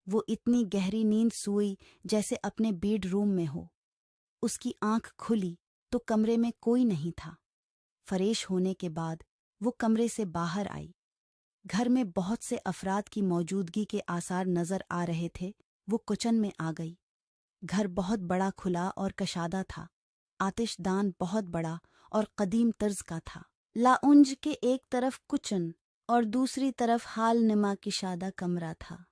वो इतनी गहरी नींद सोई जैसे अपने बेडरूम में हो। उसकी आंख खुली तो कमरे में कोई नहीं था। फ्रेश होने के बाद वो कमरे से बाहर आई। घर में बहुत से अफराद की मौजूदगी के आसार नजर आ रहे थे। वो किचन में आ गई। घर बहुत बड़ा, खुला और कशादा था। आतिशदान बहुत बड़ा और कदीम तर्ज का था। लाउंज के एक तरफ किचन और दूसरी तरफ हाल नमा किशादा कमरा था।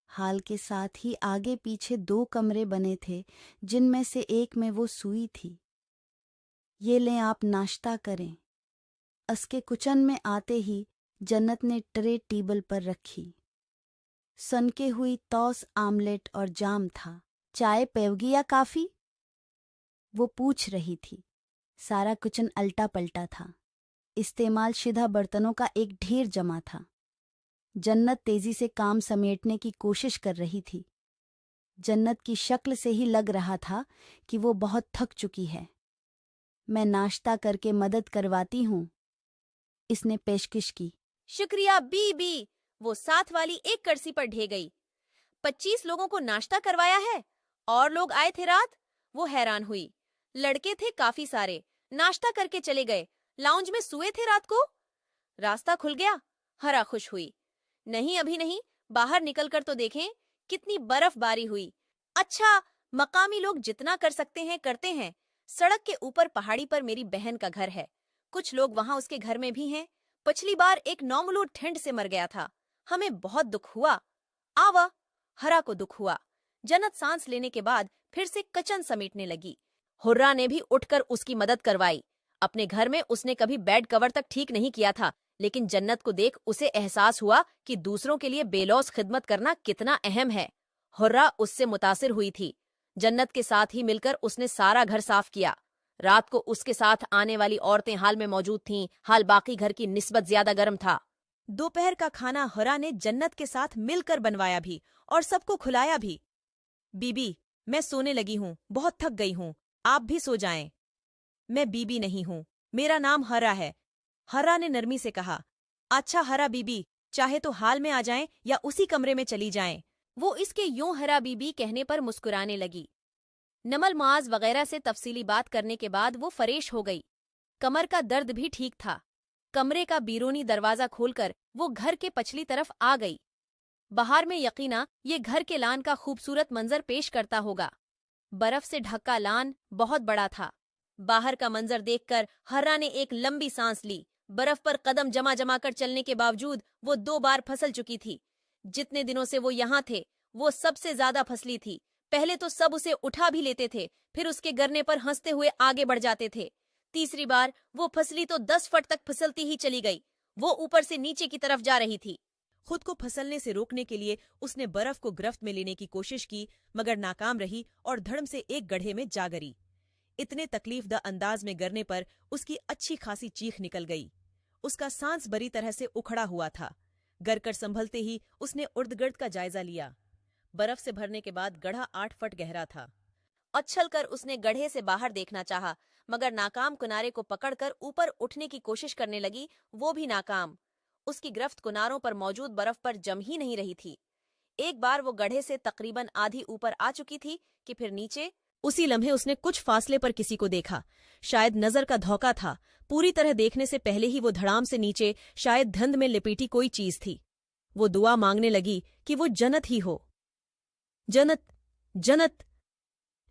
हाल के साथ ही आगे पीछे 2 कमरे बने थे, जिनमें से एक में वो सूई थी। ये लें, आप नाश्ता करें। उसके किचन में आते ही जन्नत ने ट्रे टेबल पर रखी। सनके हुई टॉस, आमलेट और जाम था। चाय पेवगी या काफी? वो पूछ रही थी। सारा किचन अल्टा पल्टा था। इस्तेमाल शुदा बर्तनों का एक ढेर जमा था। जन्नत तेजी से काम समेटने की कोशिश कर रही थी। जन्नत की शक्ल से ही लग रहा था कि वो बहुत थक चुकी है। मैं नाश्ता करके मदद करवाती हूँ, इसने पेशकश की। शुक्रिया बीबी। वो साथ वाली एक कुर्सी पर ढे गई। 25 लोगों को नाश्ता करवाया है? और लोग आए थे रात? वो हैरान हुई। लड़के थे काफी सारे, नाश्ता करके चले गए। लाउंज में सोए थे रात को। रास्ता खुल गया। हरा खुश हुई। नहीं, अभी नहीं, बाहर निकलकर तो देखें कितनी बर्फबारी हुई। अच्छा, मकामी लोग जितना कर सकते हैं करते हैं। सड़क के ऊपर पहाड़ी पर मेरी बहन का घर है। कुछ लोग वहां उसके घर में भी हैं। पिछली बार एक नौमलूद ठंड से मर गया था। हमें बहुत दुख हुआ। आवा, हरा को दुख हुआ। जन्नत सांस लेने के बाद फिर से किचन समेटने लगी। हुर्रा ने भी उठकर उसकी मदद करवाई। अपने घर में उसने कभी बेड कवर तक ठीक नहीं किया था, लेकिन जन्नत को देख उसे एहसास हुआ कि दूसरों के लिए बेलौस खिदमत करना कितना अहम है। हुर्रा उससे मुतासिर हुई थी। जन्नत के साथ ही मिलकर उसने सारा घर साफ किया। रात को उसके साथ आने वाली औरतें हाल में मौजूद थीं। हाल बाकी घर की निस्बत ज्यादा गर्म था। दोपहर का खाना हुर्रा ने जन्नत के साथ मिलकर बनवाया भी और सबको खिलाया भी। बीबी, मैं सोने लगी हूँ, बहुत थक गई हूँ, आप भी सो जाएं। मैं बीबी नहीं हूँ, मेरा नाम हरा है, हरा ने नरमी से कहा। अच्छा हरा बीबी, चाहे तो हाल में आ जाएं या उसी कमरे में चली जाएं। वो इसके यूं हरा बीबी कहने पर मुस्कुराने लगी। नमल मुआज वगैरह से तफसीली बात करने के बाद वो फरेश हो गई। कमर का दर्द भी ठीक था। कमरे का बीरूनी दरवाजा खोलकर वो घर के पछली तरफ आ गई। बाहर में यकीना ये घर के लान का खूबसूरत मंजर पेश करता होगा। बर्फ से ढका लान बहुत बड़ा था। बाहर का मंजर देखकर हर्रा ने एक लंबी सांस ली। बर्फ पर कदम जमा जमा कर चलने के बावजूद वो 2 बार फिसल चुकी थी। जितने दिनों से वो यहाँ थे, वो सबसे ज्यादा फसली थी। पहले तो सब उसे उठा भी लेते थे, फिर उसके गिरने पर हंसते हुए आगे बढ़ जाते थे। तीसरी बार वो फसली तो 10 फुट तक फिसलती ही चली गई। वो ऊपर से नीचे की तरफ जा रही थी। खुद को फिसलने से रोकने के लिए उसने बर्फ को गिरफ्त में लेने की कोशिश की, मगर नाकाम रही और धड़म से एक गड्ढे में जा गिरी। इतने तकलीफदा अंदाज में गिरने पर उसकी अच्छी खासी चीख निकल गई। उसका सांस बरी तरह से उखड़ा हुआ था। गिरकर संभलते ही उसने उर्द-गिर्द का जायजा लिया। बर्फ से भरने के बाद गड्ढा 8 फुट गहरा था। उछलकर उसने गड्ढे से बाहर देखना चाहा, मगर नाकाम किनारे को पकड़कर ऊपर उठने की कोशिश करने लगी, वो भी नाकाम। उसकी गिरफ्त किनारों पर मौजूद बर्फ पर जम ही नहीं रही थी। एक बार वो गड्ढे से तकरीबन आधी ऊपर आ चुकी थी कि फिर नीचे। उसी लम्हे उसने कुछ फासले पर किसी को देखा। शायद नजर का धोखा था। पूरी तरह देखने से पहले ही वो धड़ाम से नीचे शायद धुंध में लिपेटी कोई चीज थी। वो दुआ मांगने लगी कि वो जन्नत ही हो। जन्नत, जन्नत।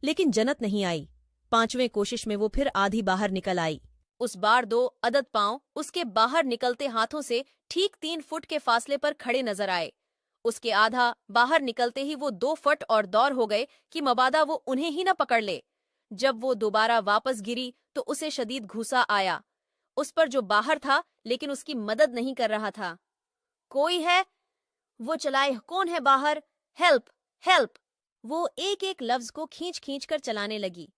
लेकिन जन्नत नहीं आई। 5वें कोशिश में वो फिर आधी बाहर निकल आई। उस बार 2 अदद पांव उसके बाहर निकलते हाथों से ठीक 3 फुट के फासले पर खड़े नजर आए। उसके आधा बाहर निकलते ही वो 2 फुट और दौर हो गए कि मबादा वो उन्हें ही न पकड़ ले। जब वो दोबारा वापस गिरी तो उसे शदीद घूसा आया। उस पर जो बाहर था लेकिन उसकी मदद नहीं कर रहा था। कोई है? वो चलाए, कौन है बाहर? Help, help. वो एक एक लफ्ज को खींच खींच कर चलाने लगी।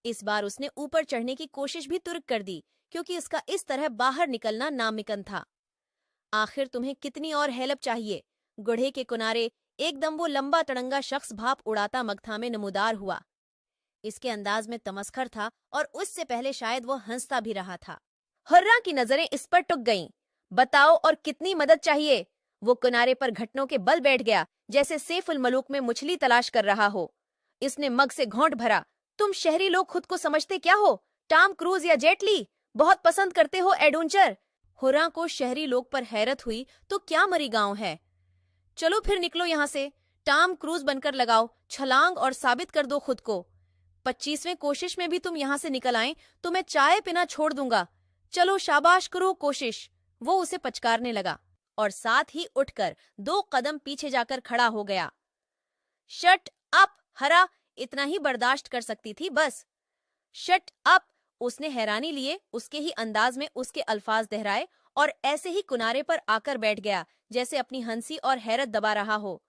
इस बार उसने ऊपर चढ़ने की कोशिश भी तुर्क कर दी, क्योंकि उसका इस तरह बाहर निकलना नामुमकिन था। आखिर तुम्हें कितनी और हेल्प चाहिए? गुढ़े के किनारे एकदम वो लंबा तड़ंगा शख्स भाप उड़ाता मगथा में नमूदार हुआ। इसके अंदाज में तमस्खर था और उससे पहले शायद वो हंसता भी रहा था। हुर्रा की नजरें इस पर टुक गईं। बताओ, और कितनी मदद चाहिए? वो किनारे पर घुटनों के बल बैठ गया, जैसे सैफुल मलूक में मछली तलाश कर रहा हो। इसने मग से घोंट भरा। तुम शहरी लोग खुद को समझते क्या हो? टॉम क्रूज या जेट ली? बहुत पसंद करते हो एडवेंचर। हुर्रा को शहरी लोग पर हैरत हुई तो क्या मरी गांव है। चलो फिर निकलो यहाँ से, टॉम क्रूज बनकर लगाओ छलांग और साबित कर दो खुद को। 25वें कोशिश में भी तुम यहाँ से निकल आए तो मैं चाय पीना छोड़ दूंगा। चलो शाबाश करो कोशिश। वो उसे पचकारने लगा और साथ ही उठकर 2 कदम पीछे जाकर खड़ा हो गया। शट अप हरा, इतना ही बर्दाश्त कर सकती थी बस। शट अप, उसने हैरानी लिए उसके ही अंदाज में उसके अल्फाज दोहराए और ऐसे ही किनारे पर आकर बैठ गया जैसे अपनी हंसी और हैरत दबा रहा हो।